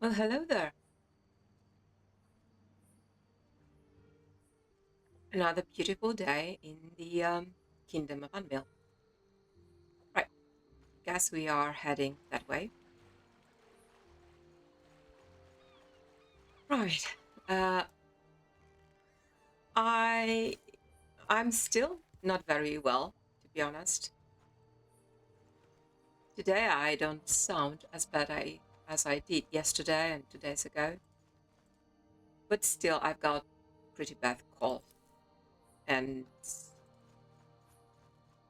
Well, hello there. Another beautiful day in the Kingdom of Unmill. Right, guess we are heading that way. Right. Uh, I I'm still not very well, to be honest. Today I don't sound as as I did yesterday and 2 days ago, but still I've got pretty bad cold, and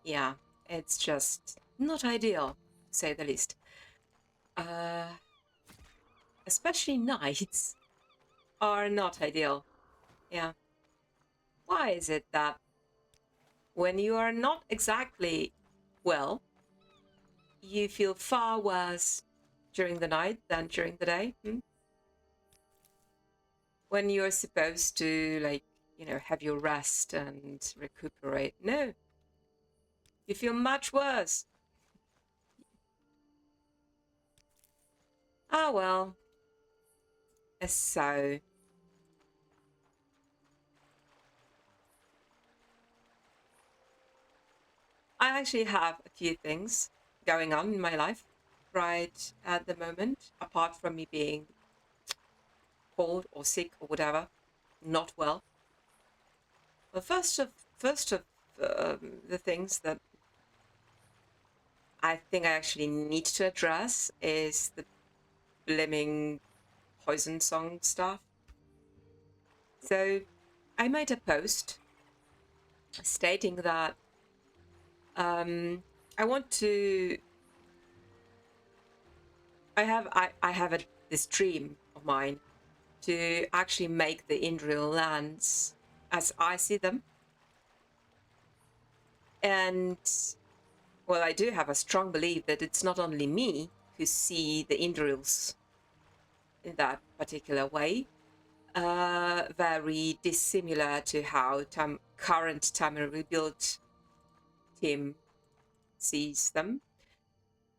yeah, it's just not ideal, to say the least. Uh, Especially nights are not ideal. Yeah. Why is it that when you are not exactly well, you feel far worse during the night than during the day? When you're supposed to, like, have your rest and recuperate. No, you feel much worse. Ah, well, so I actually have a few things going on in my life right at the moment, apart from me being cold or sick or whatever, not well. Well, first of the things that I think I actually need to address is the blimmin' poison song stuff. So I made a post stating that I want to. I have this dream of mine to actually make the Indriel lands as I see them, and well, I do have a strong belief that it's not only me who see the Indriels in that particular way, very dissimilar to how current Tamil Rebuild team sees them.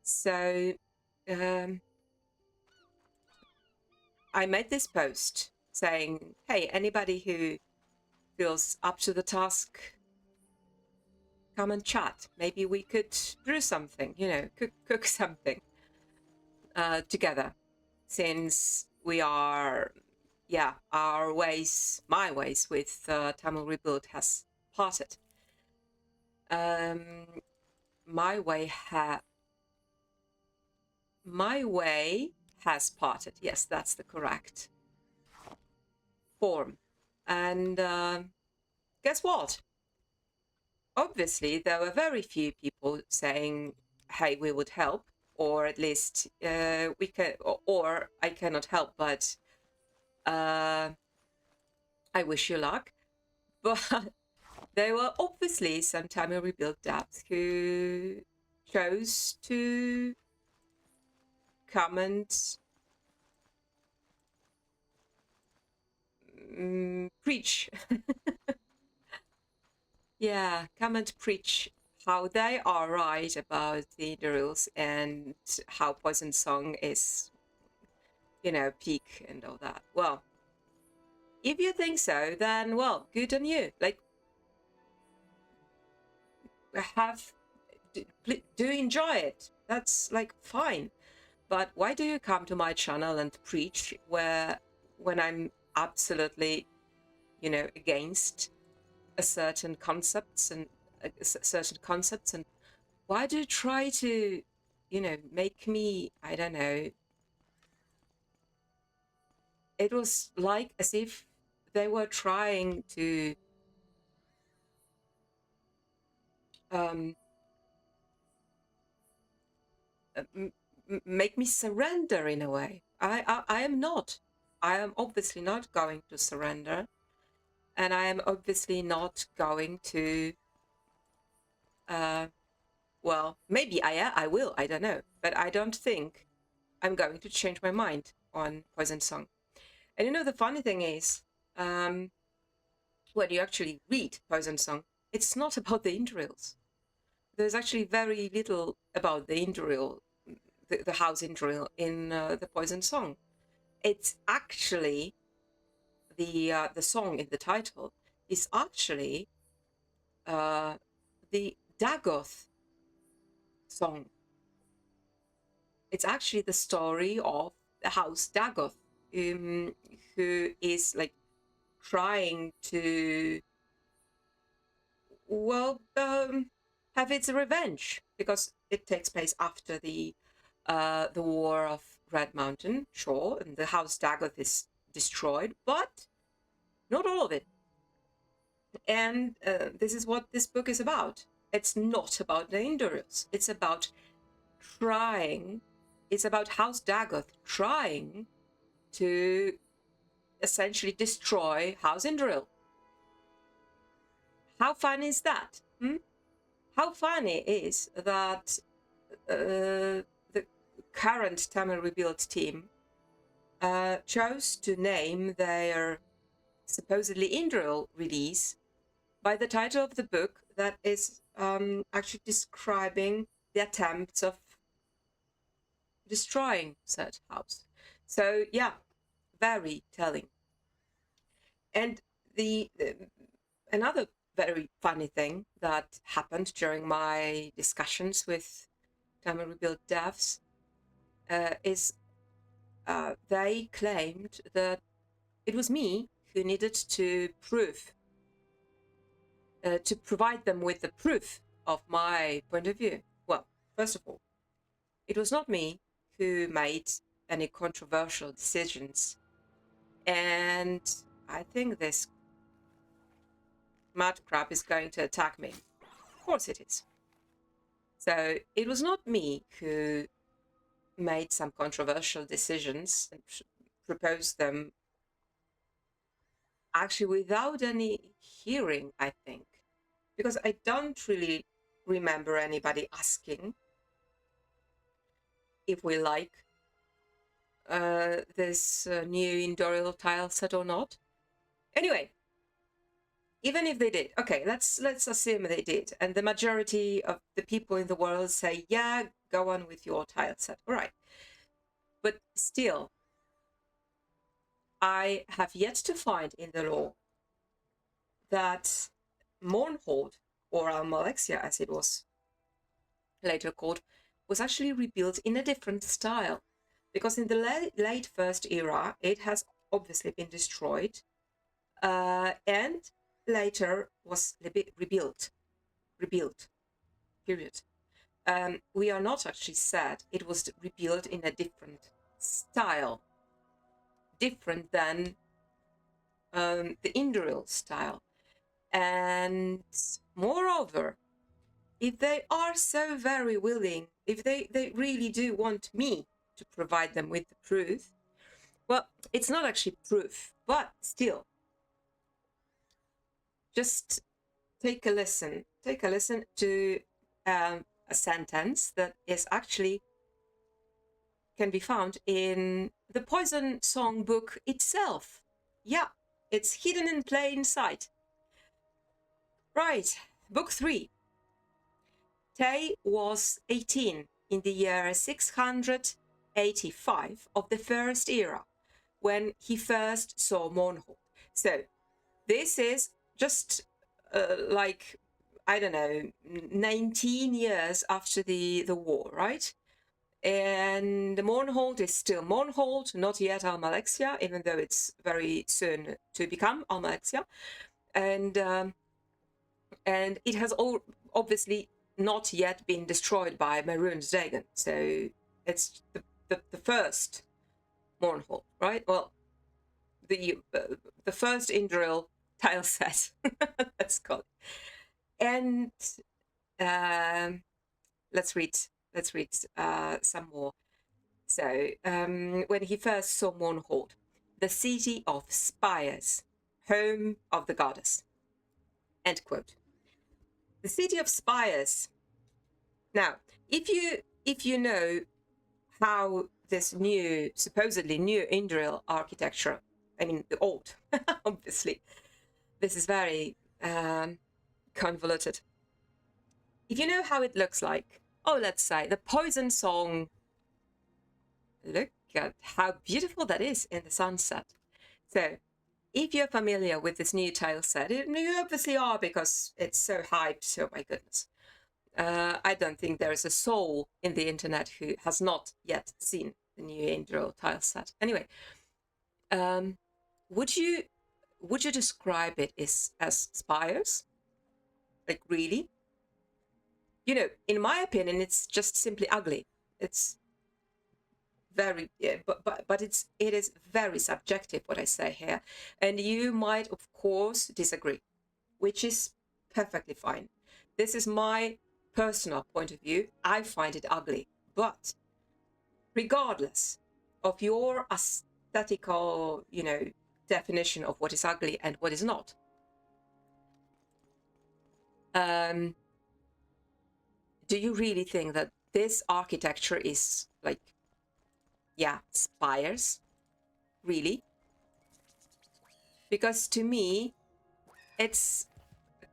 So um, I made this post saying, hey, anybody who feels up to the task, come and chat. Maybe we could brew something, cook something together, since we are, yeah, my ways with Tamil Rebuild has parted. Um, my way my way has parted. Yes, that's the correct form. And guess what? Obviously, there were very few people saying, "Hey, we would help," or at least we can, or I cannot help, but uh, I wish you luck. But there were obviously some Tamil Rebuild dapps who chose to come and preach. Yeah, come and preach how they are right about the rules and how Poison Song is, peak and all that. Well, if you think so, then, well, good on you. Like, have, do enjoy it. That's, like, fine. But why do you come to my channel and preach when I'm absolutely, against a certain concepts and certain concepts, and why do you try to, make me, I don't know, it was like as if they were trying to um, make me surrender in a way. I am not. I am obviously not going to surrender, and I am obviously not going to. Uh, well, maybe I will. I don't know, but I don't think I'm going to change my mind on Poison Song. And the funny thing is, when you actually read Poison Song, it's not about the Indrils. There's actually very little about the Indril, the house Indril in the Poison Song. it's actually the song in the title is actually the Dagoth song. It's actually the story of the house Dagoth, who is like trying to, well, have its revenge, because it takes place after the War of Red Mountain, sure, and the house Dagoth is destroyed, but not all of it. And this is what this book is about. It's not about the Indorils. It's about trying. It's about House Dagoth trying to essentially destroy House Indoril. How fun is that? How funny is that the current Tamil Rebuild team chose to name their supposedly Indoril release by the title of the book that is actually describing the attempts of destroying said house. So yeah, very telling. And the another very funny thing that happened during my discussions with Tamil Rebuild devs is they claimed that it was me who needed to provide them with the proof of my point of view. Well, first of all, it was not me who made any controversial decisions. And I think this mud crab is going to attack me. Of course it is. So it was not me who made some controversial decisions and proposed them actually without any hearing, I think. Because I don't really remember anybody asking if we like this new Indoril tile set or not. Anyway, even if they did, okay, let's assume they did, and the majority of the people in the world say, yeah, go on with your tile set, all right. But still, I have yet to find in the law that Mournhold, or Almalexia as it was later called, was actually rebuilt in a different style. Because in the late First Era, it has obviously been destroyed and later was rebuilt, period. We are not actually said it was rebuilt in a different style, different than the Indoril style. And moreover, if they are so very willing, if they really do want me to provide them with the proof, well, it's not actually proof, but still, just take a listen to a sentence that is actually can be found in the Poison Song book itself. Yeah, it's hidden in plain sight. Right, book 3. Tay was 18 in the year 685 of the First Era, when he first saw Mournhold. So this is just like, I don't know, 19 years after the war, right? And the Mournhold is still Mournhold, not yet Almalexia, even though it's very soon to become Almalexia. And it has obviously not yet been destroyed by Maroon's Dagon. So it's the first Mournhold, right? Well, the first Indoril tile set, let's call it. And let's read some more. So when he first saw Mournhold, the city of spires, home of the goddess. End quote. The city of spires. Now, if you know how this new, supposedly new Indoril architecture, I mean the old, obviously, this is very convoluted. If you know how it looks like, oh, let's say the Poison Song. Look at how beautiful that is in the sunset. So if you're familiar with this new tile set, you obviously are because it's so hyped, so my goodness. I don't think there is a soul in the internet who has not yet seen the new Angel tile set. Anyway, would you describe it as spires? Like, really? You know, in my opinion, it's just simply ugly. It's very, yeah, but it is very subjective what I say here, and you might of course disagree, which is perfectly fine. This is my personal point of view. I find it ugly, but regardless of your aesthetical, you know, definition of what is ugly and what is not, do you really think that this architecture is like, yeah, spires? Really? Because to me, it's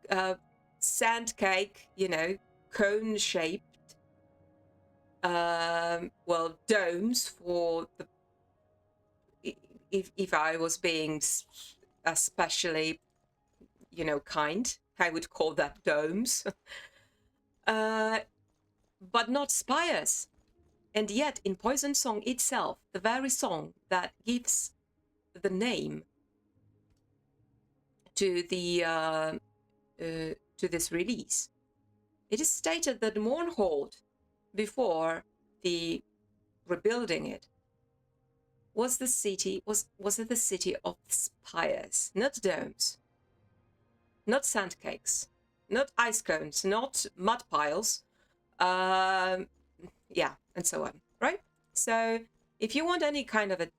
a sand cake, you know, cone shaped, well, domes for the, if I was being especially, you know, kind, I would call that domes, but not spires. And yet in Poison Song itself, the very song that gives the name to the to this release, it is stated that Mournhold, before the rebuilding it, was the city was it the city of spires, not domes, not sand cakes, not ice cones, not mud piles, yeah, and so on, right? So if you want any kind of a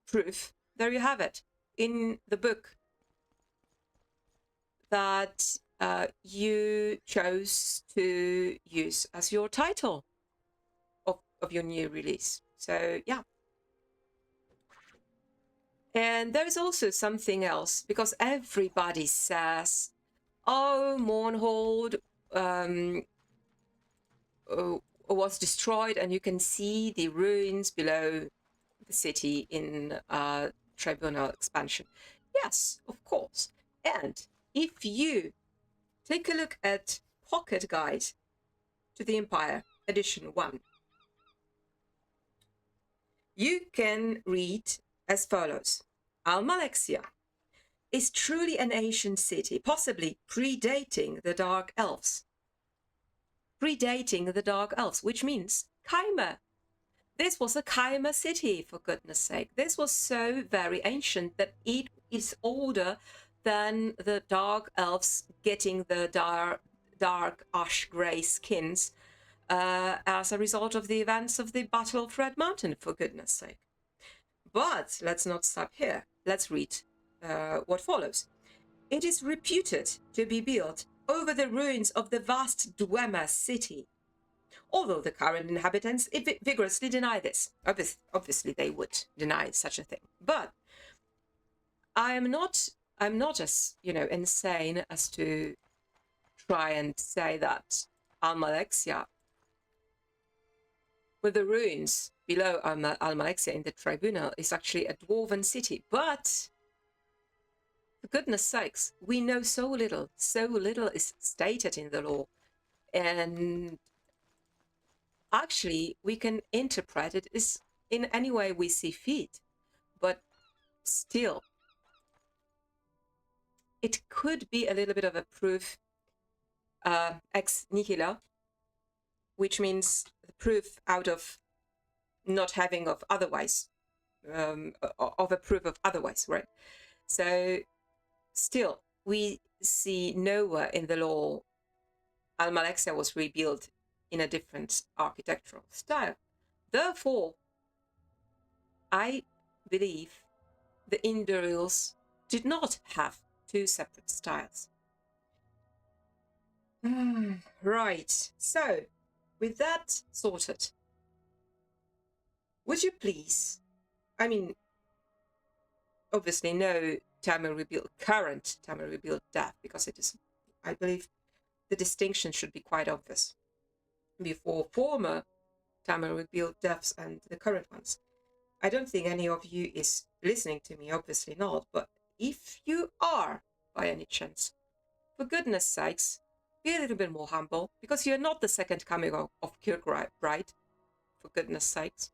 proof, there you have it in the book that you chose to use as your title of your new release. So yeah. And there is also something else, because everybody says, oh, Mournhold was destroyed, and you can see the ruins below the city in Tribunal expansion. Yes, of course. And if you take a look at Pocket Guide to the Empire, edition 1, you can read as follows. Almalexia is truly an ancient city, possibly predating the Dark Elves. Predating the Dark Elves, which means Chimer. This was a Chimer city, for goodness sake. This was so very ancient that it is older than the Dark Elves getting the dark ash-grey skins as a result of the events of the Battle of Red Mountain, for goodness sake. But let's not stop here. Let's read what follows. It is reputed to be built over the ruins of the vast Dwemer city, although the current inhabitants vigorously deny this. Obviously, they would deny such a thing. But I'm not as, you know, insane as to try and say that Almalexia, with the ruins below Almalexia in the Tribunal, is actually a dwarven city. But for goodness sakes, we know so little. So little is stated in the law. And actually, we can interpret it as in any way we see fit. But still, it could be a little bit of a proof ex nihilo, which means the proof out of not having of otherwise, of a proof of otherwise, right? So still, we see nowhere in the law Almalexia was rebuilt in a different architectural style. Therefore, I believe the Indurils did not have two separate styles. Right, so with that sorted, would you please, I mean, obviously no Tamil rebuild, current Tamil rebuild death, because it is, I believe the distinction should be quite obvious. Before former Tamil rebuild devs and the current ones. I don't think any of you is listening to me, obviously not, but if you are, by any chance, for goodness sakes, be a little bit more humble, because you're not the second coming of Kirkbride, for goodness sakes.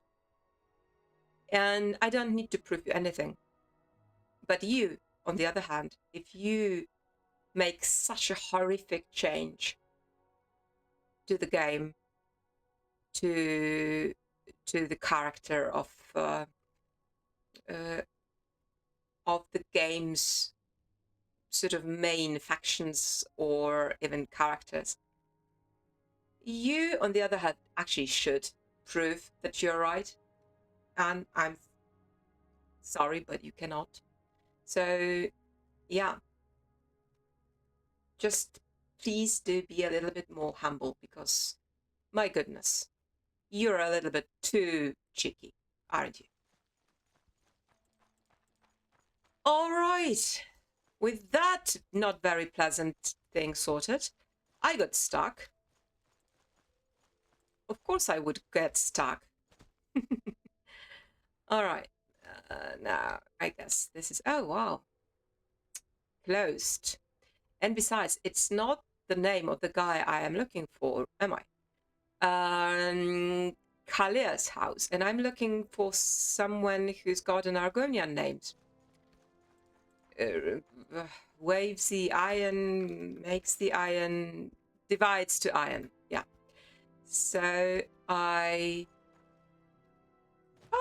And I don't need to prove you anything. But you, on the other hand, if you make such a horrific change to the game, to the character of the game's sort of main factions or even characters, you, on the other hand, actually should prove that you're right. And I'm sorry, but you cannot. So, yeah. Just please do be a little bit more humble, because, my goodness, you're a little bit too cheeky, aren't you? All right. With that not very pleasant thing sorted, I got stuck. Of course I would get stuck. All right. Now, I guess this is... Oh, wow. Closed. And besides, it's not the name of the guy I am looking for, am I? Kalia's house. And I'm looking for someone who's got an Argonian name. Waves the iron, makes the iron, divides to iron. Yeah. So I...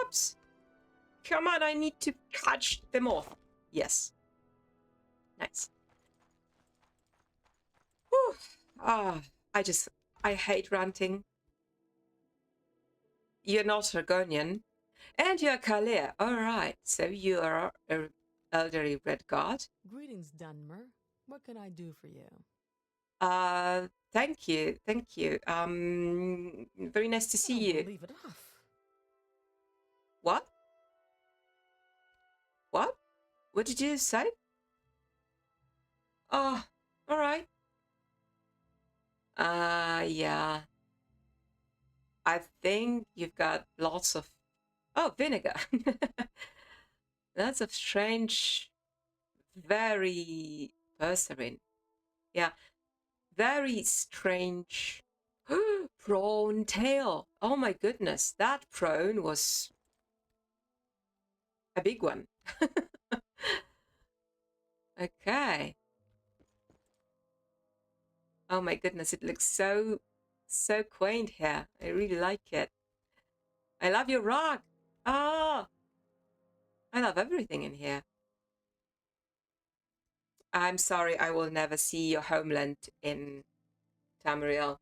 Oops. Come on, I need to catch them off. Yes. Nice. Whew. Ah, I hate ranting. You're not Argonian. And you're Kalia. All right. So you are an elderly red guard. Greetings, Dunmer. What can I do for you? Thank you. Thank you. Very nice to see you. Leave it off. What? What? What did you say? Oh, all right. Yeah. I think you've got lots of... Oh, vinegar. That's a strange, very pursuing. Yeah, very strange. Prawn tail. Oh my goodness, that prawn was a big one. Okay. Oh my goodness, it looks so quaint here. I really like it. I love your rug. Ah, I love everything in here. I'm sorry, I will never see your homeland in Tamriel.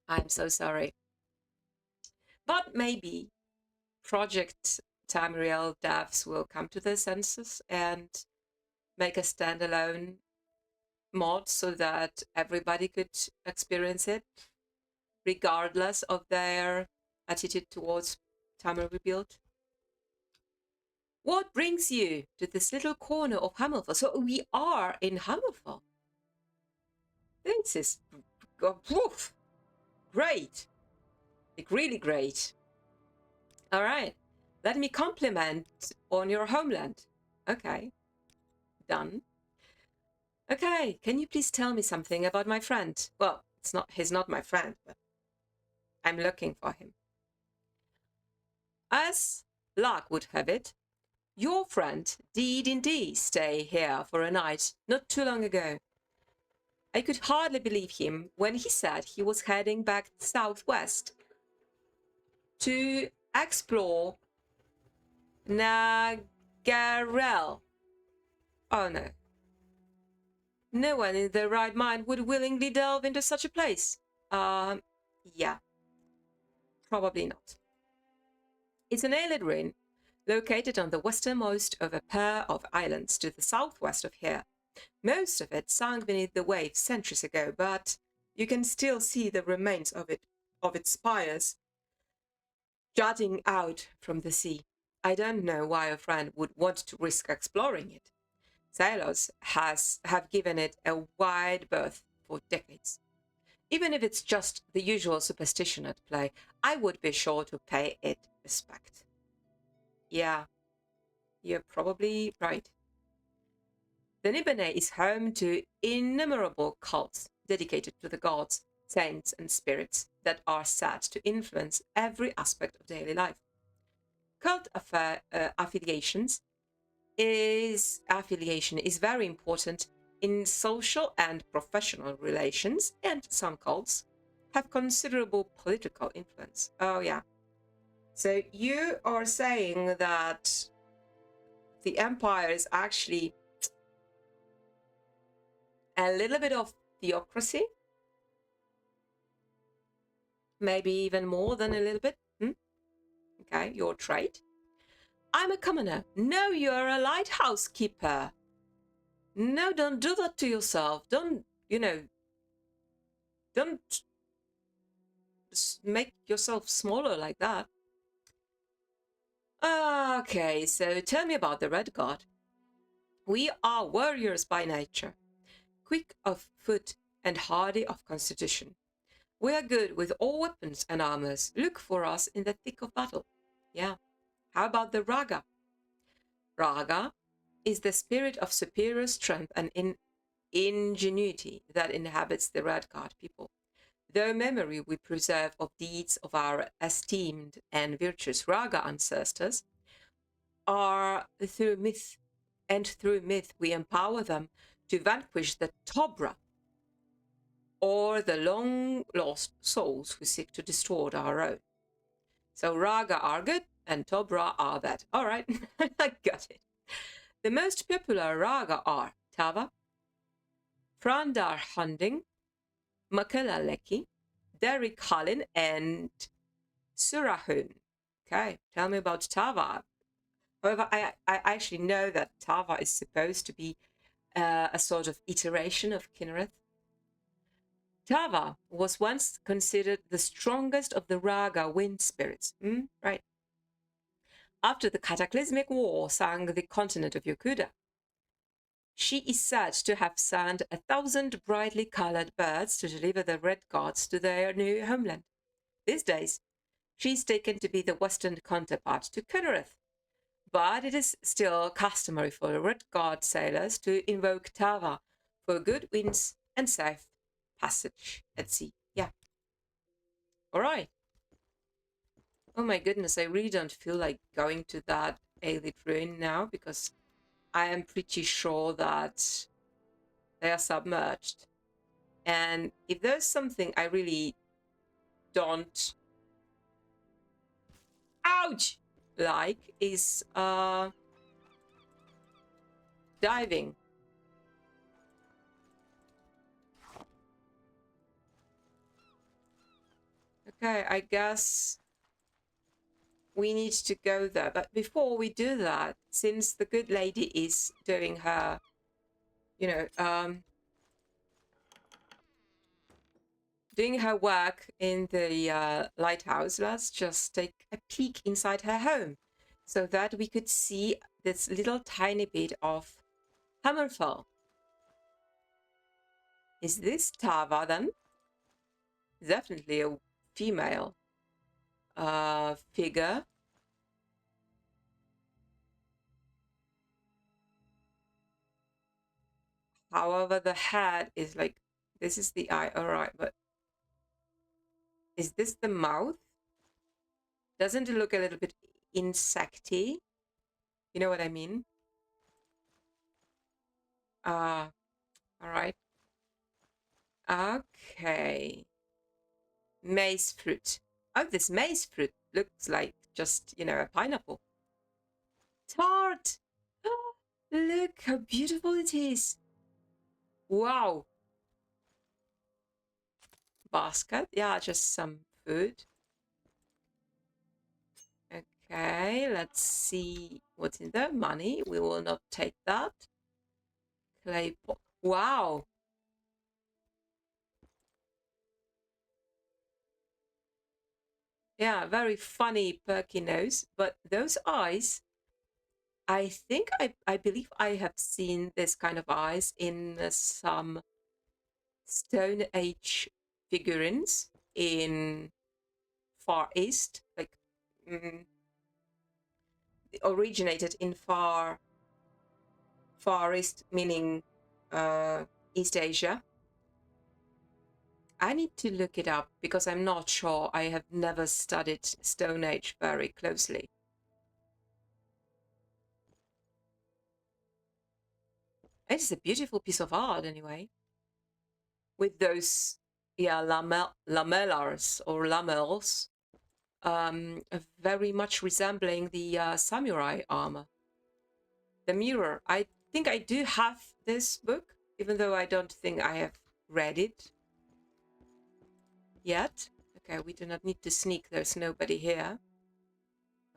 I'm so sorry. But maybe Project Tamriel devs will come to their senses and make a standalone mod so that everybody could experience it, regardless of their attitude towards Tamriel Rebuild. What brings you to this little corner of Hammerfell? So we are in Hammerfell. This is great. Like, really great. All right. Let me compliment on your homeland. Okay. Done. Okay. Can you please tell me something about my friend? Well, he's not my friend, but I'm looking for him. As luck would have it, your friend did indeed stay here for a night not too long ago. I could hardly believe him when he said he was heading back southwest to explore Nagarel. Oh no. No one in their right mind would willingly delve into such a place. Yeah. Probably not. It's an island Riin, located on the westernmost of a pair of islands to the southwest of here. Most of it sunk beneath the waves centuries ago, but you can still see the remains of its spires jutting out from the sea. I don't know why a friend would want to risk exploring it. Sailors have given it a wide berth for decades. Even if it's just the usual superstition at play, I would be sure to pay it respect. Yeah, you're probably right. The Nibene is home to innumerable cults dedicated to the gods, saints, and spirits that are said to influence every aspect of daily life. Cult affiliation is very important in social and professional relations, and some cults have considerable political influence. Oh, yeah. So you are saying that the empire is actually a little bit of theocracy? Maybe even more than a little bit? Okay, your trade. I'm a commoner. No, you're a lighthouse keeper. No, don't do that to yourself. Don't, don't make yourself smaller like that. Okay, so tell me about the Red Guard. We are warriors by nature, quick of foot and hardy of constitution. We are good with all weapons and armors. Look for us in the thick of battle. Yeah. How about the Raga? Raga is the spirit of superior strength and ingenuity that inhabits the Red Guard people. Though memory we preserve of deeds of our esteemed and virtuous Raga ancestors, are through myth, and through myth we empower them to vanquish the Tobra, or the long lost souls who seek to destroy our own. So Raga are good and Tobra are bad. All right, I got it. The most popular Raga are Tava, Frandar Hunding, Makelaleki, Derek Hallin, and Surahun. Okay, tell me about Tava. However, I actually know that Tava is supposed to be a sort of iteration of Kinnereth. Tava was once considered the strongest of the Raga wind spirits. Right. After the cataclysmic war sank the continent of Yokuda, she is said to have sent 1,000 brightly colored birds to deliver the red gods to their new homeland. These days, she is taken to be the western counterpart to Kinnereth, but it is still customary for the red god sailors to invoke Tava for good winds and safe passage at sea. Yeah. All right. Oh my goodness, I really don't feel like going to that Aelid ruin now because I am pretty sure that they are submerged. And if there's something I really don't ouch like is diving. Okay, I guess we need to go there. But before we do that, since the good lady is doing her, doing her work in the lighthouse, let's just take a peek inside her home so that we could see this little tiny bit of Hammerfell. Is this Tava then? Definitely a female figure. However, the head is like, this is the eye, all right, but is this the mouth? Doesn't it look a little bit insecty? You know what I mean? All right. Okay. Maize fruit. Oh, this maize fruit looks like just, a pineapple. Tart! Oh, look how beautiful it is. Wow. Basket. Yeah, just some food. Okay, let's see what's in there. Money. We will not take that. Clay pot. Wow. Yeah, very funny, perky nose. But those eyes, I think I believe I have seen this kind of eyes in some Stone Age figurines in Far East, like originated in Far East, meaning East Asia. I need to look it up because I'm not sure. I have never studied Stone Age very closely. It is a beautiful piece of art anyway. With those, yeah, lamellars or lamels, very much resembling the samurai armor. The mirror. I think I do have this book, even though I don't think I have read it yet. Okay, we do not need to sneak. There's nobody here.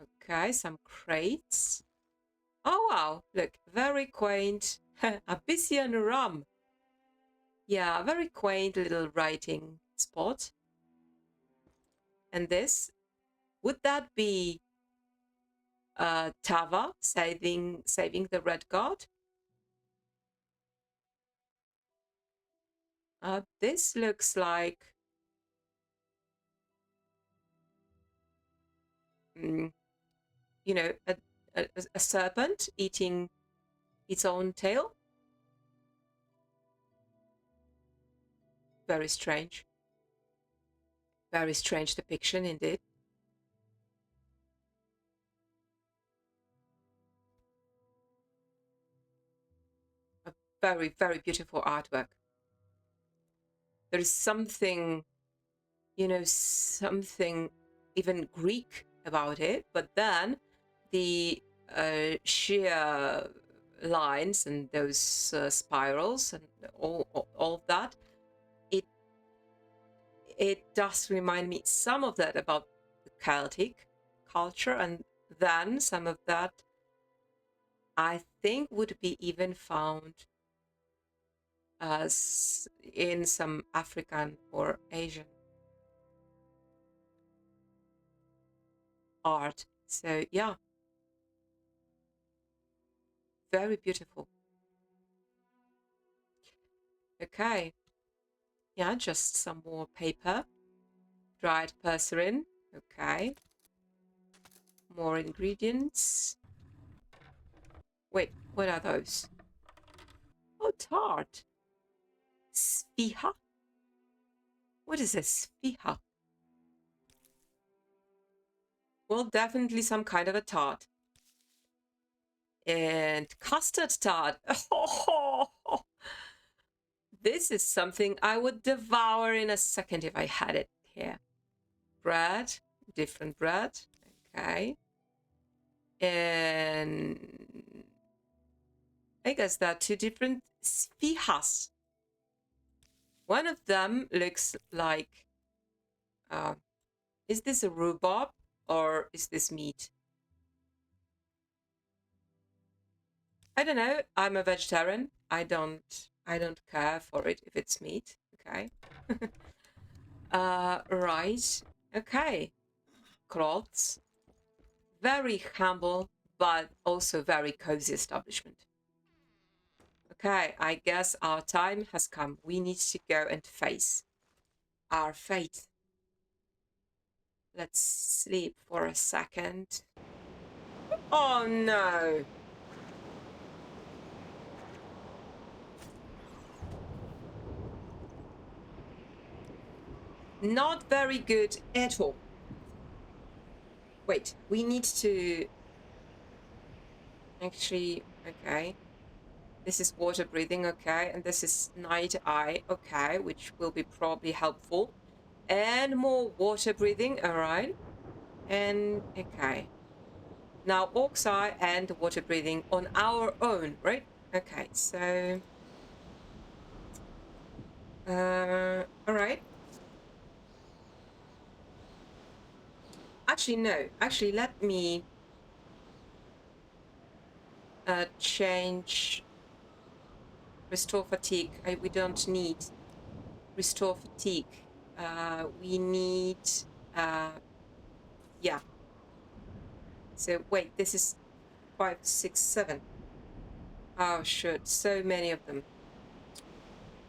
Okay, some crates. Oh, wow. Look, very quaint. Abyssian rum. Yeah, very quaint little writing spot. And this, would that be Tava saving the Red Guard? This looks like you know, a serpent eating its own tail. Very strange. Very strange depiction indeed. A very, very beautiful artwork. There is something, you know, something even Greek about it, but then the sheer lines and those spirals and all of that, it does remind me some of that about the Celtic culture, and then some of that I think would be even found as in some African or Asian art. So yeah, very beautiful. Okay, yeah, just some more paper, dried persimmon. Okay, more ingredients. Wait, what are those? Oh, tart. Sfiha? What is a sfiha? Well, definitely some kind of a tart. And custard tart. Oh, this is something I would devour in a second if I had it here. Bread, different bread. Okay. And I guess there are two different sfihas. One of them looks like, is this a rhubarb or is this meat? I don't know. I'm a vegetarian. I don't care for it if it's meat. Okay. Right. Okay. Clothes. Very humble, but also very cozy establishment. Okay, I guess our time has come. We need to go and face our fate. Let's sleep for a second. Oh no! Not very good at all. Wait, we need to... Actually, okay. This is water breathing, okay. And this is night eye, okay, which will be probably helpful. And more water breathing, all right. And, okay. Now, Orc's eye and water breathing on our own, right? Okay, so... all right. Actually, no. Actually, let me change restore fatigue. We don't need restore fatigue. We need, yeah. So wait, this is 5, 6, 7. Oh, shoot, so many of them.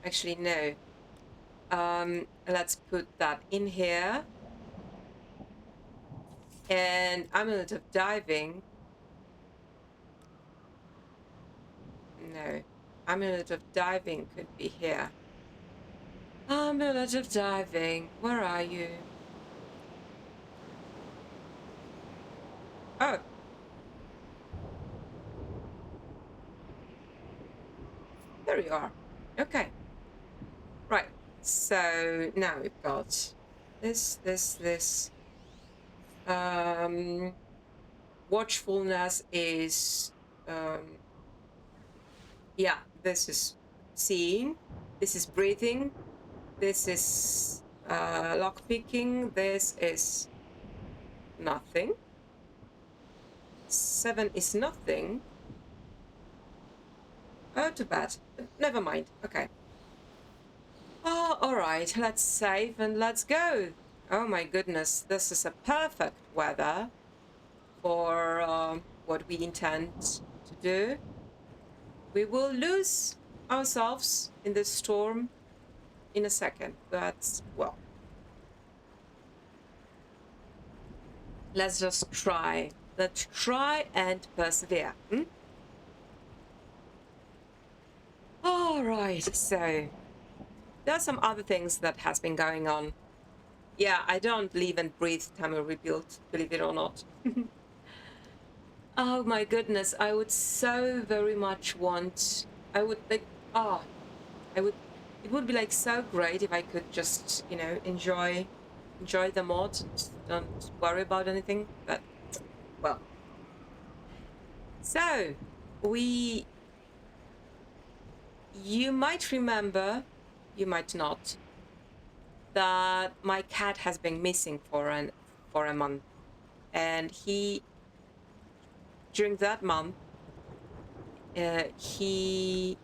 Actually, no. Let's put that in here. And amulet of diving. No, amulet of diving could be here. Amulet of diving, where are you? Oh. There you are. Okay. Right. So now we've got this. Watchfulness is, yeah, this is seeing, this is breathing, this is lockpicking, this is nothing. 7 is nothing. Oh, too bad. Never mind. Okay. Oh, all right. Let's save and let's go. Oh my goodness, this is a perfect weather for what we intend to do. We will lose ourselves in this storm in a second. That's, well, let's just try. Let's try and persevere. All right, so there are some other things that has been going on. Yeah, I don't live and breathe Tamil rebuild, believe it or not. Oh my goodness, I would so very much want, I would like, it would be like so great if I could just, you know, enjoy the mod and don't worry about anything. But, well. So, you might remember, you might not, that my cat has been missing for a month. And during that month, he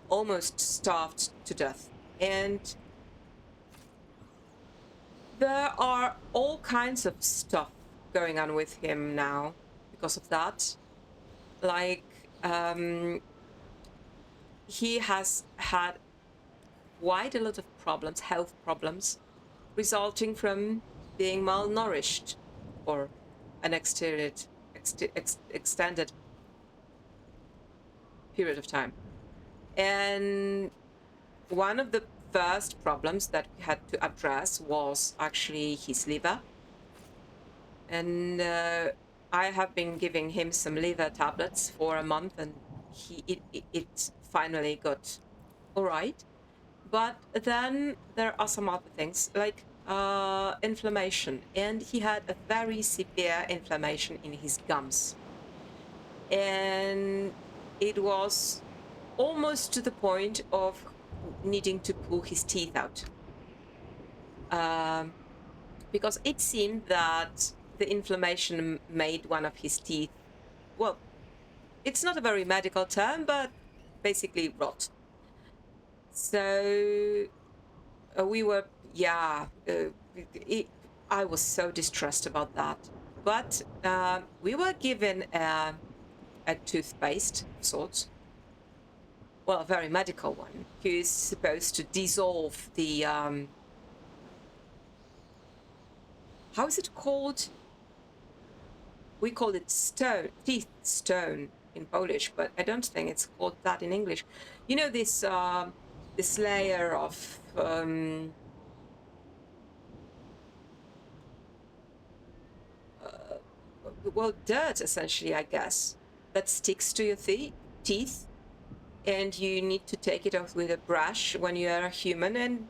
almost starved to death. And there are all kinds of stuff going on with him now because of that. Like, he has had quite a lot of problems, health problems, resulting from being malnourished for an extended period of time. And one of the first problems that we had to address was actually his liver. And I have been giving him some liver tablets for a month, and it finally got all right. But then there are some other things like inflammation, and he had a very severe inflammation in his gums. And it was almost to the point of needing to pull his teeth out. Because it seemed that the inflammation made one of his teeth, well, it's not a very medical term, but basically rot. So we were, yeah, I was so distressed about that. But we were given a toothpaste of sorts, well, a very medical one, who's supposed to dissolve the, how is it called? We call it teeth stone in Polish, but I don't think it's called that in English. You know, this layer of well, dirt essentially, I guess, that sticks to your teeth, and you need to take it off with a brush when you are a human, and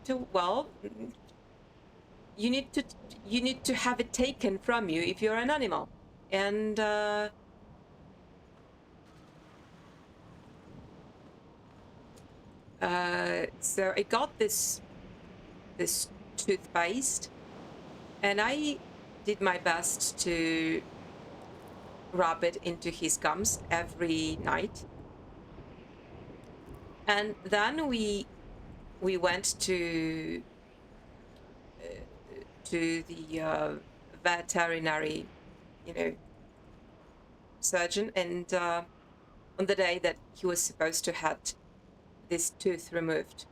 you need to have it taken from you if you're an animal. And so I got this toothpaste, and I did my best to rub it into his gums every night. And then we went to the veterinary, you know, surgeon, and on the day that he was supposed to have this tooth removed.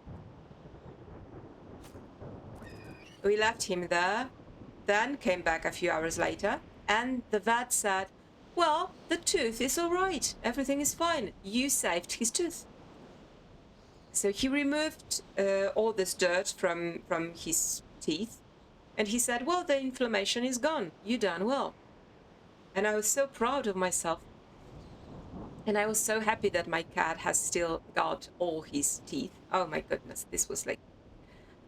We left him there, then came back a few hours later, and the vet said, well, the tooth is all right. Everything is fine. You saved his tooth. So he removed all this dirt from his teeth, and he said, well, the inflammation is gone. You done well. And I was so proud of myself. And I was so happy that my cat has still got all his teeth. Oh my goodness, this was like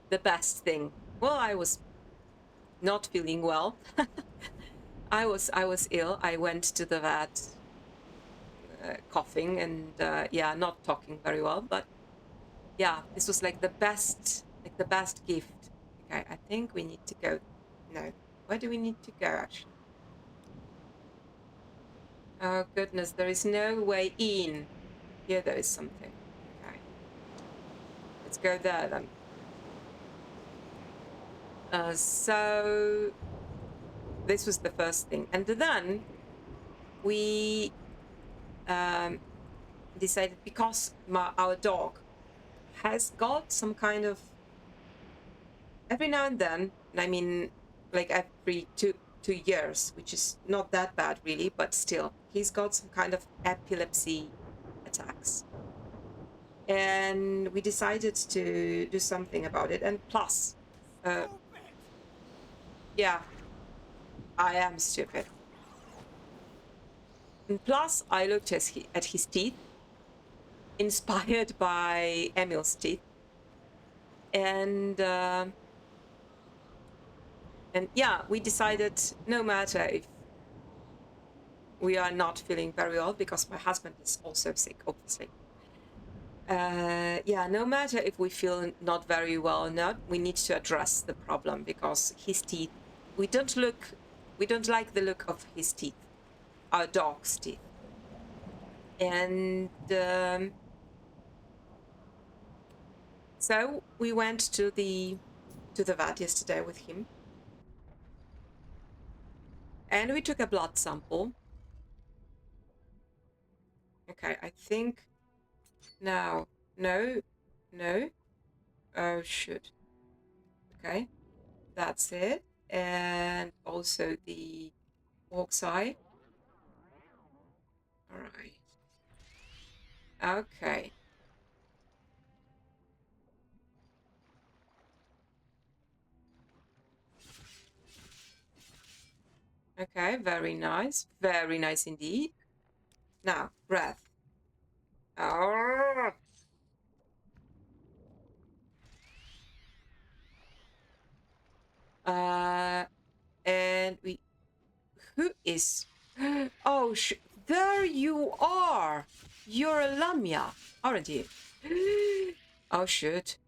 the best thing. Well, I was not feeling well. I was ill. I went to the vet, coughing and yeah, not talking very well. But yeah, this was like the best gift. Okay, I think we need to go. No, where do we need to go actually? Oh goodness, there is no way in. Here there is something. Okay, let's go there then. So this was the first thing, and then we decided, because our dog has got some kind of, every now and then, I mean like every two years, which is not that bad really, but still, he's got some kind of epilepsy attacks. And we decided to do something about it. And plus, yeah, I am stupid. And plus, I looked at his teeth, inspired by Emil's teeth. And yeah, we decided, no matter if we are not feeling very well, because my husband is also sick, obviously. Yeah, no matter if we feel not very well or not, we need to address the problem, because his teeth, we don't like the look of his teeth, our dog's teeth. And so we went to the vet yesterday with him, and we took a blood sample. Okay, I think now, no, oh shoot. Okay, that's it. And also the hawk's eye. All right. Okay. Okay, very nice. Very nice indeed. Now, breath. Oh. And we, who is, oh, there you are. You're a Lamia, aren't you? Oh, shoot.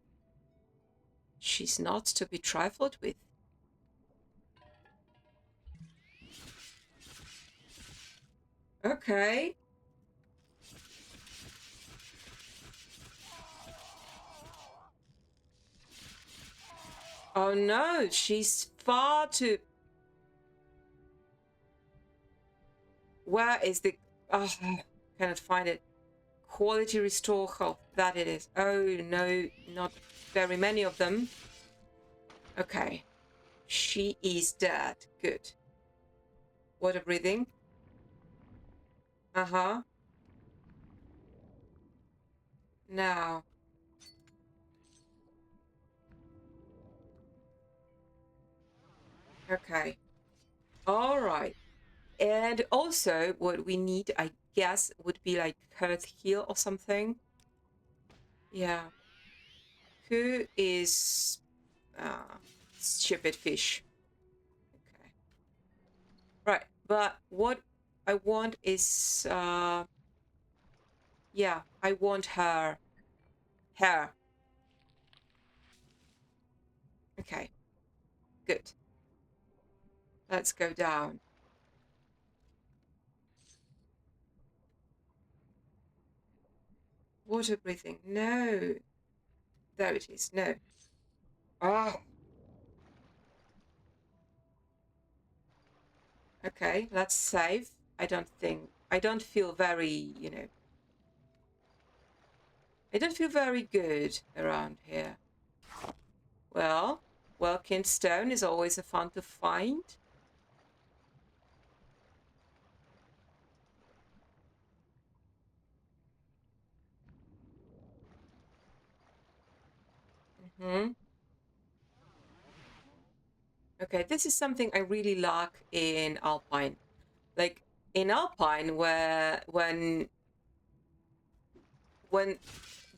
She's not to be trifled with. Okay. Oh no, she's far too... Where is the... Oh, cannot find it. Quality restore health. That it is. Oh no, not very many of them. Okay. She is dead. Good. Water breathing. Uh-huh. Now. Okay. All right. And also what we need, I guess, would be like Earth heal or something. Yeah. Who is stupid fish? Okay. Right, but what I want is yeah, I want her. Okay. Good. Let's go down. Water breathing. No. There it is. No. Oh. Okay, let's save. I don't feel very, you know, I don't feel very good around here. Well, Welkin stone is always a fun to find. Okay, this is something I really lack in Alpine. Like in Alpine, where when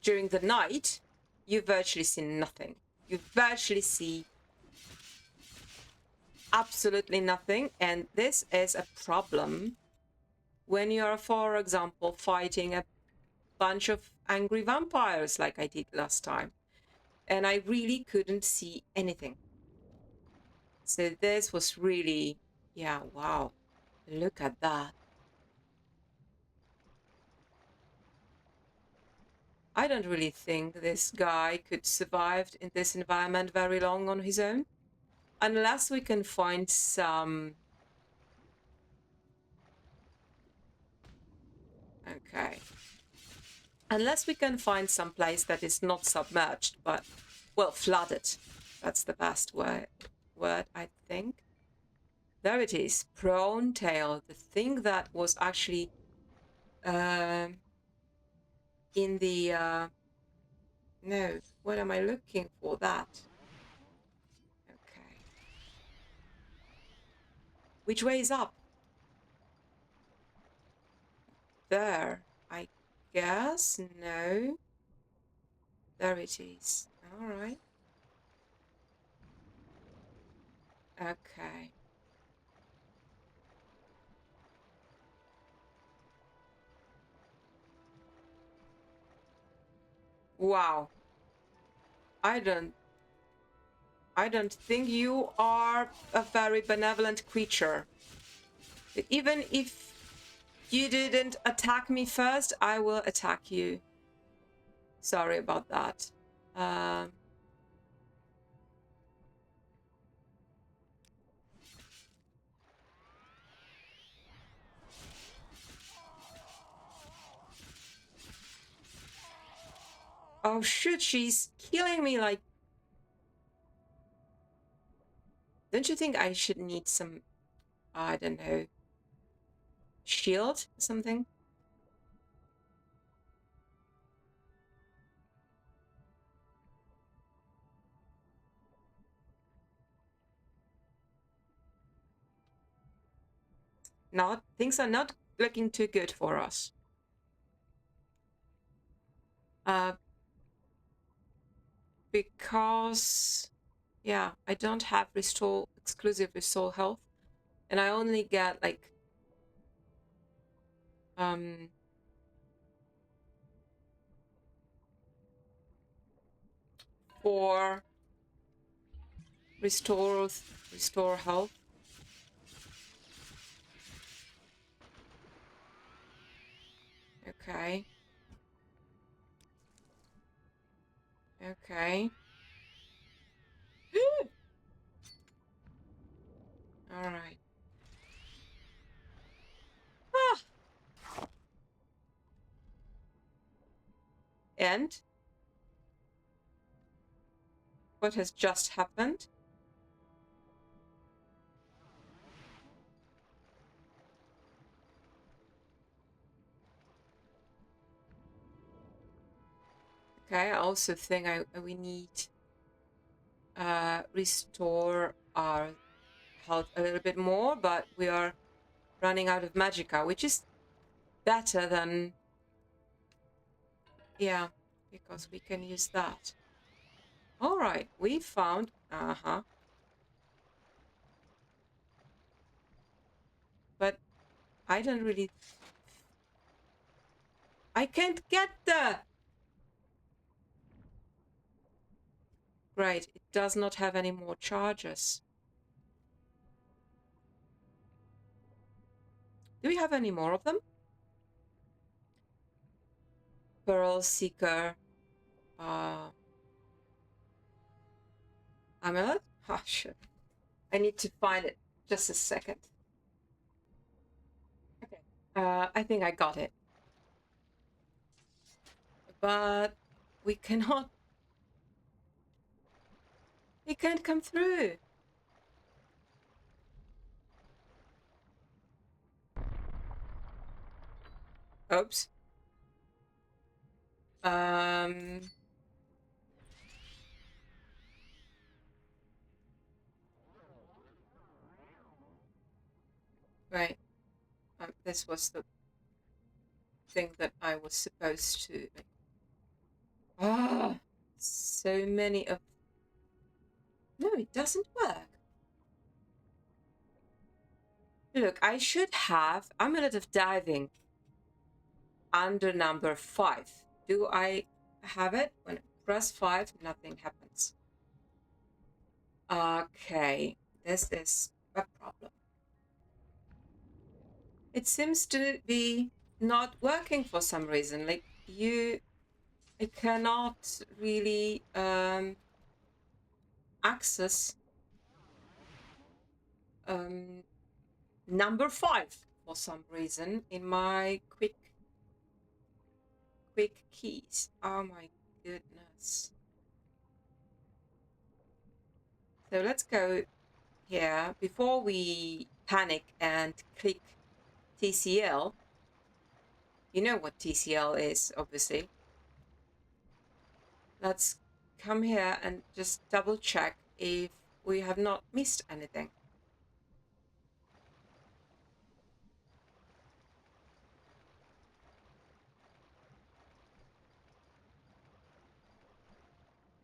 during the night, you virtually see nothing. You virtually see absolutely nothing, and this is a problem when you're, for example, fighting a bunch of angry vampires like I did last time, and I really couldn't see anything. So this was really, yeah, wow, look at that. I don't really think this guy could survive in this environment very long on his own, unless we can find some... Okay. Unless we can find some place that is not submerged, but, well, flooded. That's the best word, I think. There it is, prawn tail, the thing that was actually in the... no, what am I looking for? That. Okay. Which way is up? There, I guess. No. There it is. All right. Okay. Wow. I don't think you are a very benevolent creature. Even if you didn't attack me first, I will attack you. Sorry about that. Oh shoot, she's killing me like... Don't you think I should need some, I don't know, shield or something? Things are not looking too good for us. Because, yeah, I don't have exclusive restore health, and I only get like 4 restore health. Okay. Okay. All right. Ah. And what has just happened? Okay, I also think we need restore our health a little bit more, but we are running out of magicka, which is better than... Yeah, because we can use that. All right, we found... But I don't really... I can't get the... Great, it does not have any more charges. Do we have any more of them? Pearl Seeker. Amulet? Oh, shit. I need to find it. Just a second. Okay. I think I got it. But we cannot... He can't come through. Oops. Right. This was the thing that I was supposed to. Ah, so many of. No, it doesn't work. Look, I should have amulet of diving under number 5. Do I have it? When I press 5, nothing happens. Okay, this is a problem. It seems to be not working for some reason. Like I cannot really access number 5 for some reason in my quick keys. Oh my goodness. So let's go here before we panic and click TCL. You know what TCL is, obviously. Let's come here and just double check if we have not missed anything.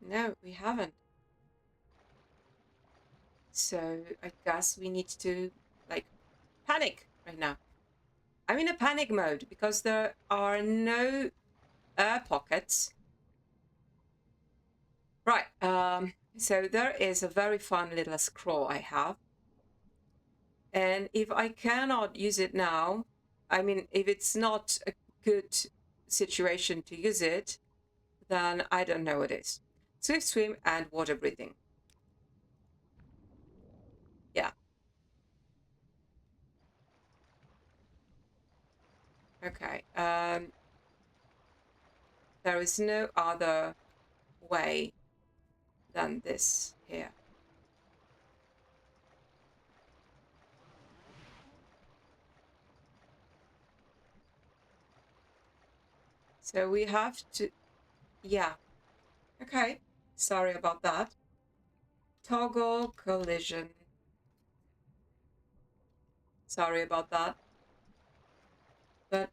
No, we haven't. So I guess we need to, like, panic right now. I'm in a panic mode because there are no air pockets. Right, so there is a very fun little scroll I have. And if I cannot use it now, I mean, if it's not a good situation to use it, then I don't know what is. Swift swim and water breathing. Yeah. Okay. There is no other way than this here. So we have to, yeah. Okay. Sorry about that. Toggle collision. Sorry about that. But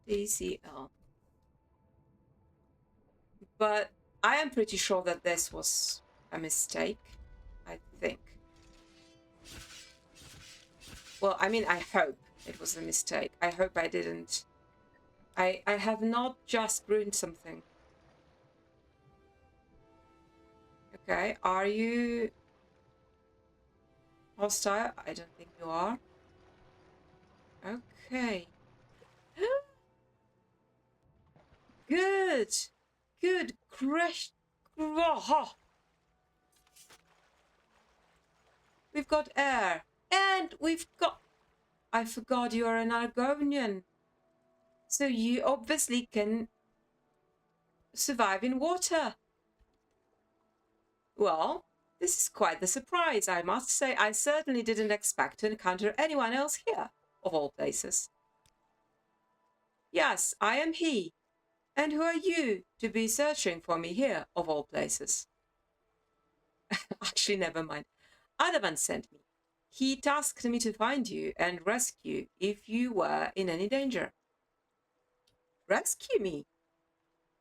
DCL. But I am pretty sure that this was a mistake, I think. Well, I mean, I hope it was a mistake. I hope I didn't. I have not just ruined something. Okay, are you hostile? I don't think you are. Okay. Good. Good. Crash. We've got air. And we've got... I forgot you're an Argonian. So you obviously can survive in water. Well, this is quite the surprise, I must say. I certainly didn't expect to encounter anyone else here, of all places. Yes, I am he. And who are you to be searching for me here, of all places? Actually, never mind. Adavan sent me. He tasked me to find you and rescue if you were in any danger. Rescue me?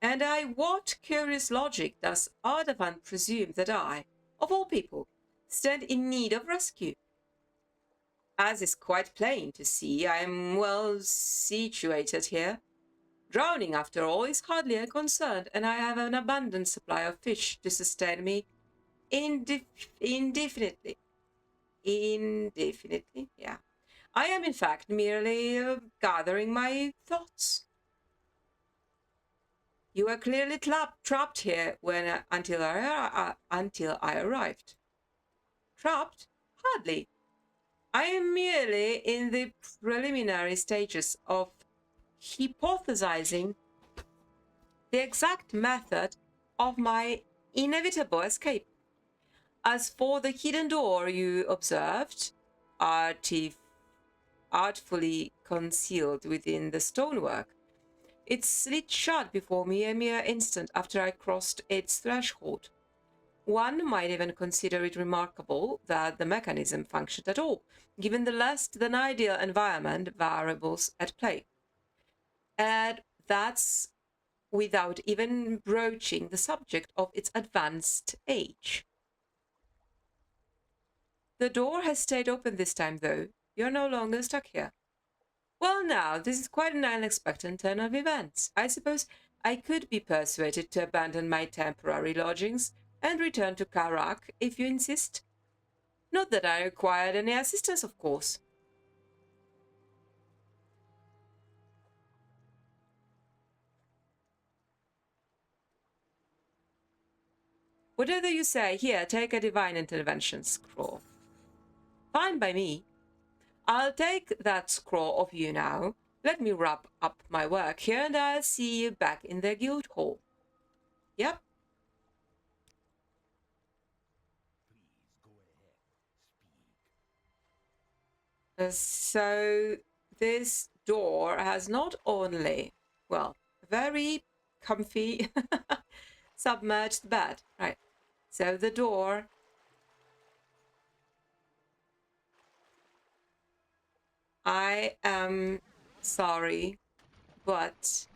And what curious logic does Ardavan presume that I, of all people, stand in need of rescue? As is quite plain to see, I am well situated here. Drowning, after all, is hardly a concern, and I have an abundant supply of fish to sustain me indefinitely. Indefinitely, yeah. I am, in fact, merely gathering my thoughts. You were clearly trapped here when until I arrived. Trapped? Hardly. I am merely in the preliminary stages of hypothesizing the exact method of my inevitable escape. As for the hidden door you observed, artfully concealed within the stonework, it slid shut before me a mere instant after I crossed its threshold. One might even consider it remarkable that the mechanism functioned at all, given the less than ideal environment variables at play. And that's without even broaching the subject of its advanced age. The door has stayed open this time, though. You're no longer stuck here. Well, now, this is quite an unexpected turn of events. I suppose I could be persuaded to abandon my temporary lodgings and return to Karak, if you insist. Not that I required any assistance, of course. Whatever you say, here, take a divine intervention scroll. Fine by me. I'll take that scroll of you now. Let me wrap up my work here, and I'll see you back in the guild hall. Yep. So this door has not only, well, a very comfy submerged bed, right? So the door I am sorry, but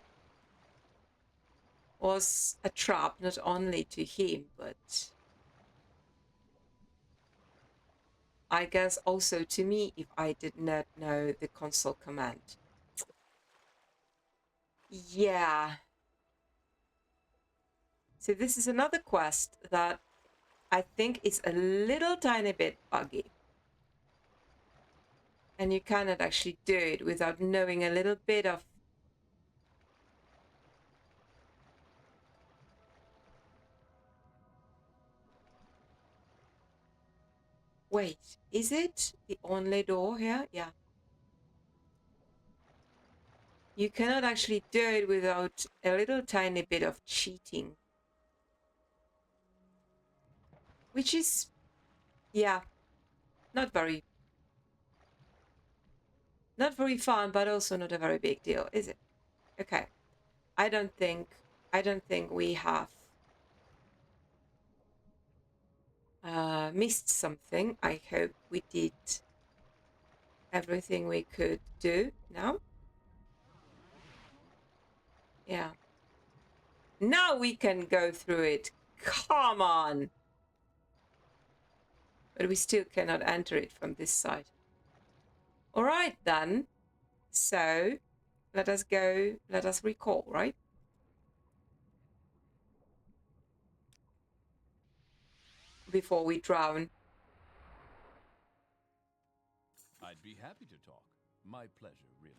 was a trap not only to him, but I guess also to me if I did not know the console command. Yeah. So this is another quest that I think is a little tiny bit buggy. And you cannot actually do it without knowing a little bit of... Wait, is it the only door here? Yeah. You cannot actually do it without a little tiny bit of cheating. Which is, yeah, not very fun, but also not a very big deal, is it? Okay. I don't think we have missed something. I hope we did everything we could do now. Yeah. Now we can go through it. Come on. But we still cannot enter it from this side. All right, then. So let us go, let us recall, right? Before we drown. I'd be happy to talk. My pleasure, really.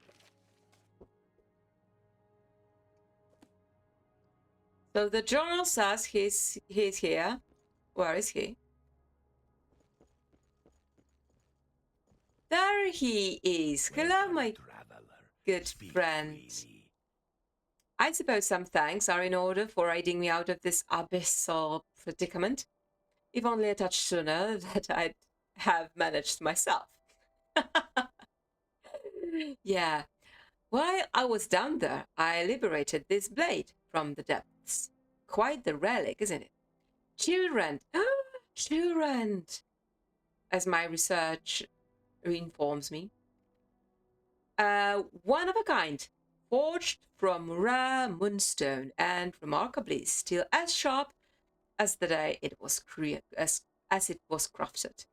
So the journal says he's here. Where is he? There he is. Hello, my good friend. I suppose some thanks are in order for aiding me out of this abyssal predicament. If only a touch sooner that I'd have managed myself. Yeah. While I was down there, I liberated this blade from the depths. Quite the relic, isn't it? Children, children, as my research informs me. One of a kind, forged from rare moonstone and remarkably still as sharp as the day it was as it was crafted.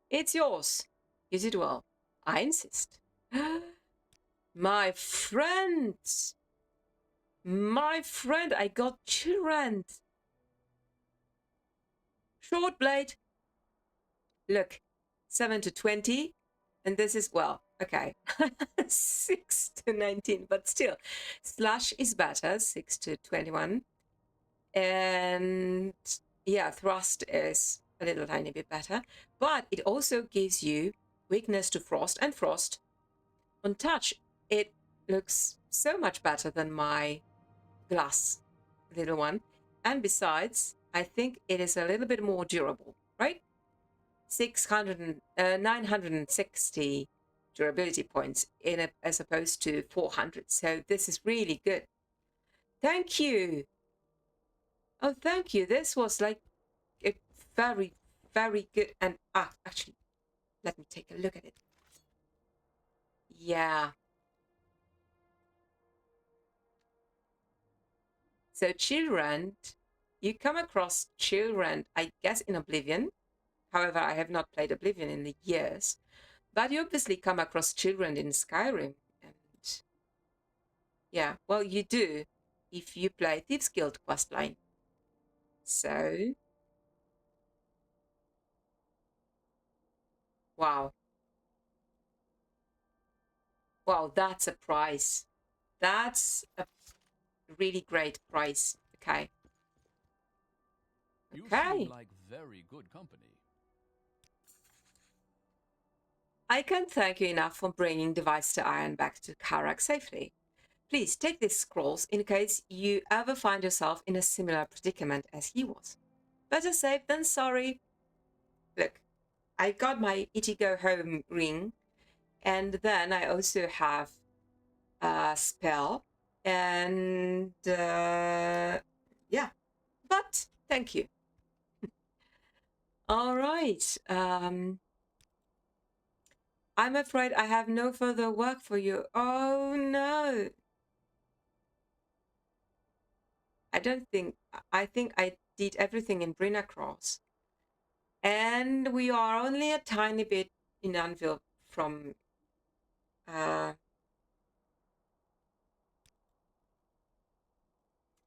It's yours. Use it well. I insist. My friend, I got children. Short blade. Look, 7 to 20, and this is, well, okay, 6 to 19, but still, slash is better, 6 to 21, and yeah, thrust is a little tiny bit better, but it also gives you weakness to frost, and frost on touch. It looks so much better than my glass little one, and besides, I think it is a little bit more durable, right? 960 durability points as opposed to 400. So this is really good. Thank you. Oh, thank you. This was like a very, very good. And actually, let me take a look at it. Yeah. So children, you come across children, I guess, in Oblivion. However, I have not played Oblivion in the years. But you obviously come across children in Skyrim. And yeah, well, you do if you play Thieves Guild questline. So, wow. Wow, that's a price. That's a really great price. Okay. You Okay. seem like very good company. I can't thank you enough for bringing the Vice to Iron back to Karak safely. Please take these scrolls in case you ever find yourself in a similar predicament as he was. Better safe than sorry. Look, I got my Itty Go Home ring, and then I also have a spell, and yeah, but thank you. All right. I'm afraid I have no further work for you. Oh no. I think I did everything in Brinnacross. And we are only a tiny bit in Anvil from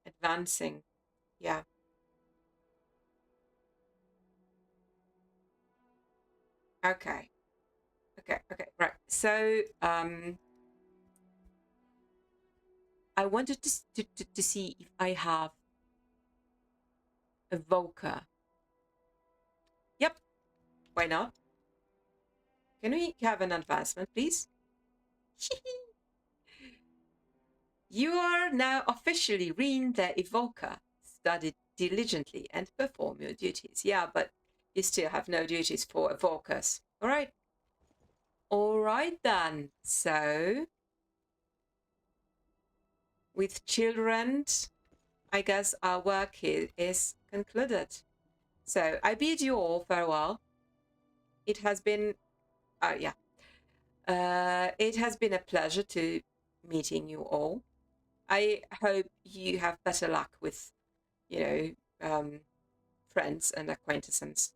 advancing. Yeah. Okay. Okay, right. So I wanted to see if I have a Voca. Yep. Why not? Can we have an advancement, please? You are now officially Riin the Evoker. Study diligently and perform your duties. Yeah, but you still have no duties for Evokers. All right. All right then. So, with children, I guess our work here is concluded. So I bid you all farewell. It has been, it has been a pleasure to meeting you all. I hope you have better luck with, friends and acquaintances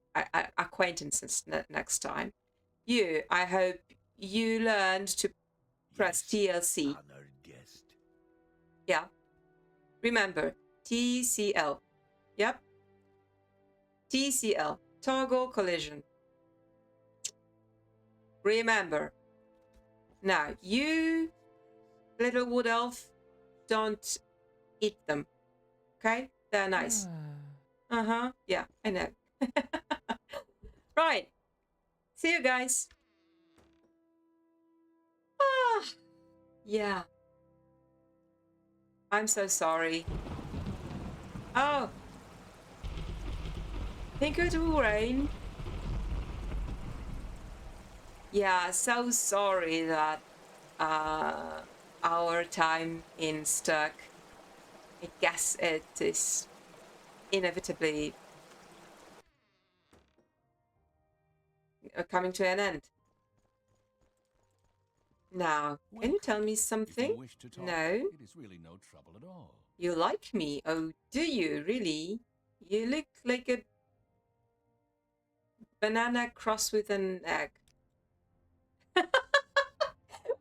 next time. I hope you learned to press TLC. Honored guest. Yeah. Remember, TCL. Yep. TCL. Toggle collision. Remember. Now, you, little wood elf, don't eat them. Okay? They're nice. Uh-huh. Yeah, I know. Right. See you guys. Yeah. I'm so sorry. Oh. Thank you to Riin. Yeah, so sorry that our time in Sturk, I guess it is inevitably coming to an end. Now, can you tell me If something? you wish to talk, No? it is really no trouble at all. You like me? Oh, do you really? You look like a banana crossed with an egg.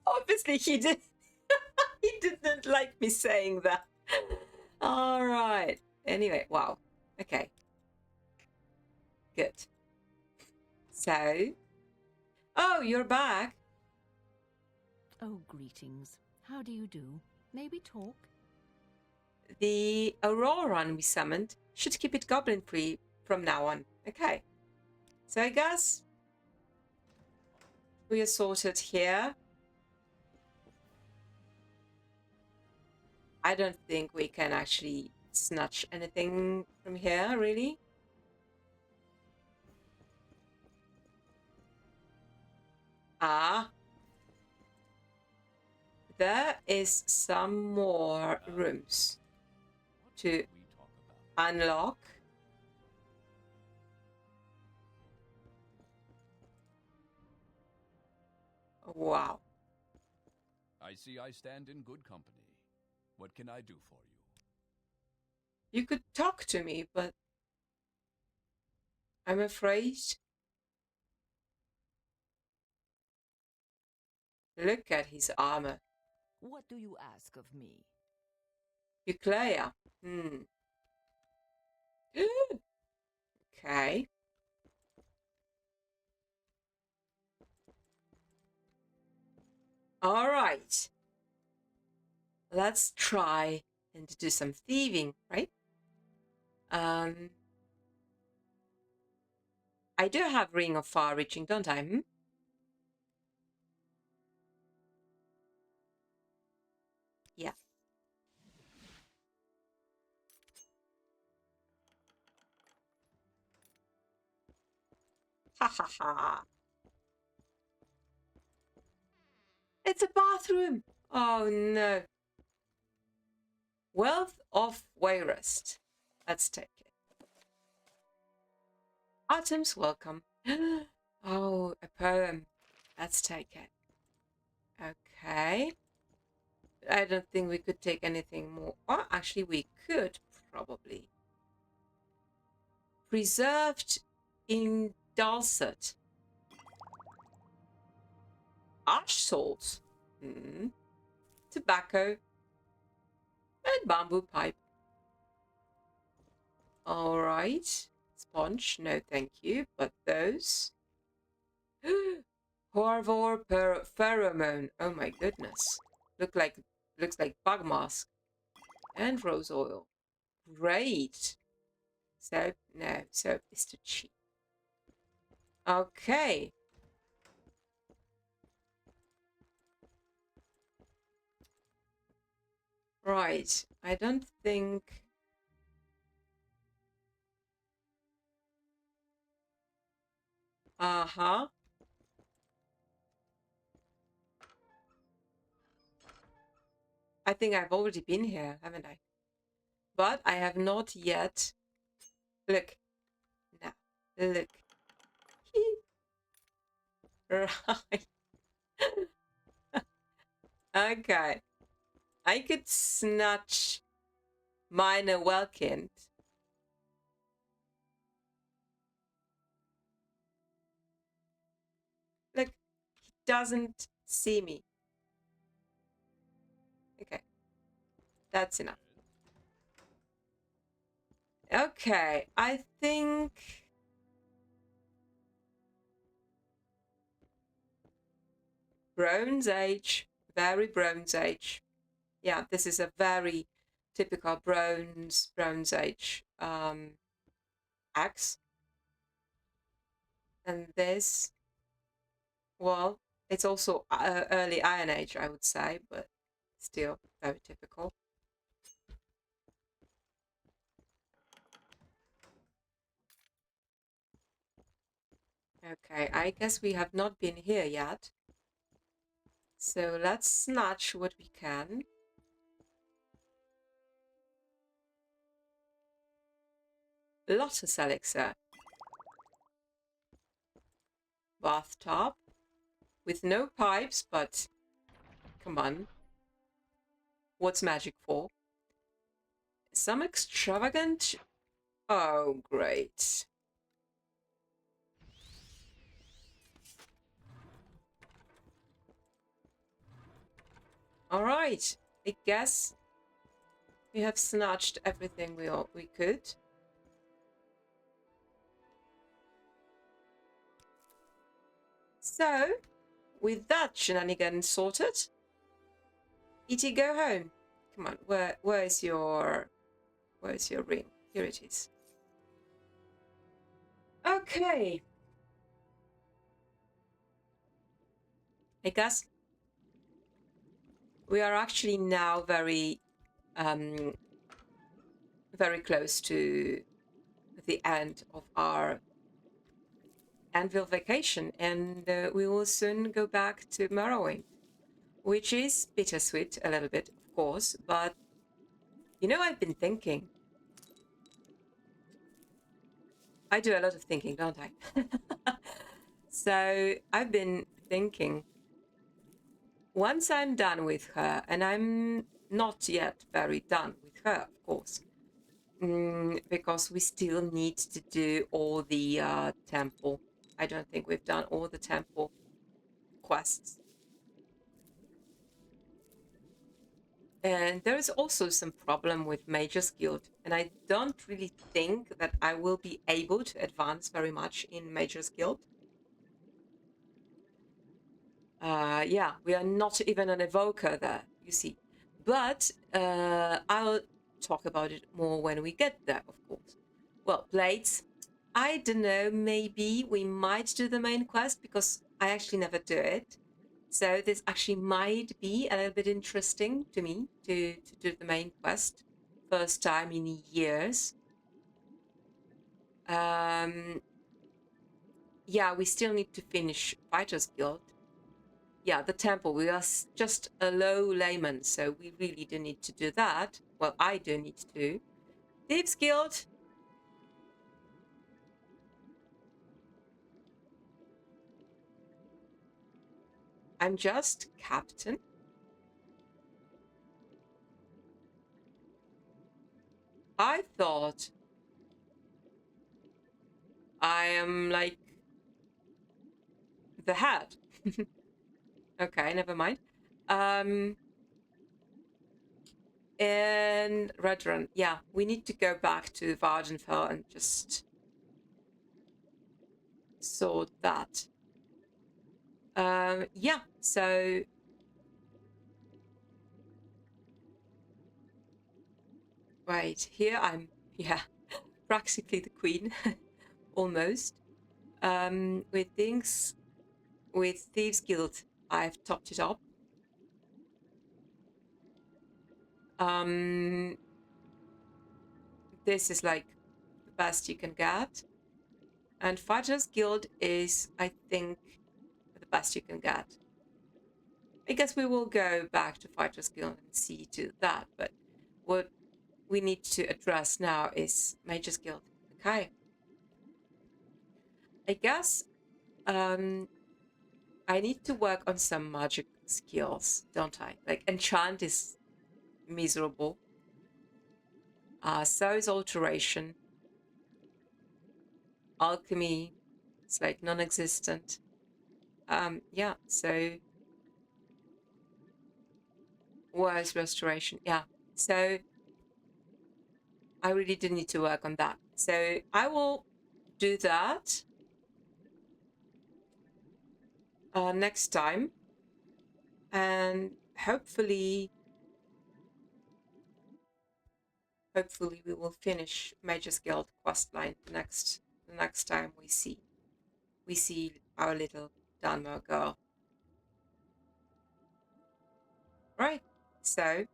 Obviously, he did. He didn't like me saying that. All right. Anyway, wow. Okay. Good. So, oh, you're back. Oh, greetings. How do you do? Maybe talk? The Auroran we summoned should keep it goblin free from now on. Okay. So I guess we are sorted here. I don't think we can actually snatch anything from here, really. Ah. There is some more rooms to We talk about. unlock. Wow. I see I stand in good company. What can I do for you? You could talk to me, but I'm afraid. Look at his armor. What do you ask of me? Euclea. Okay. All right. Let's try and do some thieving, right? I do have Ring of Far-Reaching, don't I? Yeah. Ha ha ha. It's a bathroom. Oh no. Wealth of Wayrest. Let's take it. Items welcome. Oh, a poem. Let's take it. Okay. I don't think we could take anything more. Oh, actually, we could probably. Preserved in Dulcet. Ash salt. Tobacco. And bamboo pipe. All right. Sponge. No, thank you. But those. Horvor pheromone. Oh my goodness. Looks like bug mask. And rose oil. Great. Soap? No, soap is too cheap. Okay. Right. I don't think... Uh-huh. I think I've already been here, haven't I? But I have not yet... Look. Now. Look. Right. Okay. I could snatch Minor Welkind. Look. He doesn't see me. Okay. That's enough. Okay. I think... Bronze Age, very Bronze Age. Yeah, this is a very typical Bronze Age axe. And this, well, it's also early Iron Age, I would say, but still very typical. Okay, I guess we have not been here yet. So let's snatch what we can. Lotus elixir. Bathtub. With no pipes, but come on. What's magic for? Some extravagant... Oh, great. All right. I guess we have snatched everything we could. So, with that shenanigan sorted, E.T. go home. Come on, where's your ring? Here it is. Okay. I guess we are actually now very very close to the end of our Anvil vacation, and we will soon go back to Morrowind, which is bittersweet a little bit, of course, but you know, I've been thinking. I do a lot of thinking, don't I? So I've been thinking, once I'm done with her, and I'm not yet very done with her, of course, because we still need to do all the temple. I don't think we've done all the temple quests. And there is also some problem with Mage's Guild, and I don't really think that I will be able to advance very much in Mage's Guild. Yeah, we are not even an evoker there, you see. But I'll talk about it more when we get there, of course. Well, Blades, I don't know, maybe we might do the main quest, because I actually never do it. So this actually might be a little bit interesting to me to do the main quest. First time in years. Yeah, we still need to finish Fighters Guild. Yeah, the temple. We are just a low layman, so we really do need to do that. Well, I do need to. Thieves Guild. I'm just captain. I thought I am like the head. Okay, never mind. And Redrun, yeah, we need to go back to Vardenfell and just sort that. Yeah, so right here I'm, yeah, practically the queen, almost. With Thieves Guild, I've topped it up. This is like the best you can get. And Fighters Guild is, I think, the best you can get. I guess we will go back to Fighters Guild and see to that, but what we need to address now is Mage's Guild. Okay. I guess I need to work on some magic skills, don't I? Like enchant is miserable. So is alteration. Alchemy is like non-existent. Yeah, so where's restoration? Yeah. So I really do need to work on that. So I will do that next time. And hopefully we will finish Mage's Guild questline the next time we see our little Dharma girl. Right. So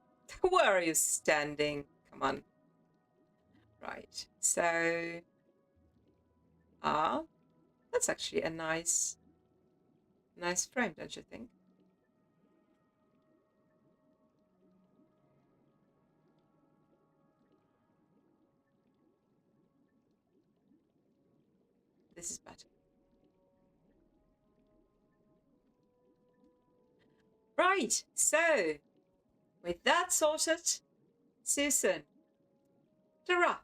where are you standing? Come on. Right. So that's actually a nice frame, don't you think? This is better. Right, so with that sorted, see you soon. Ta-ra!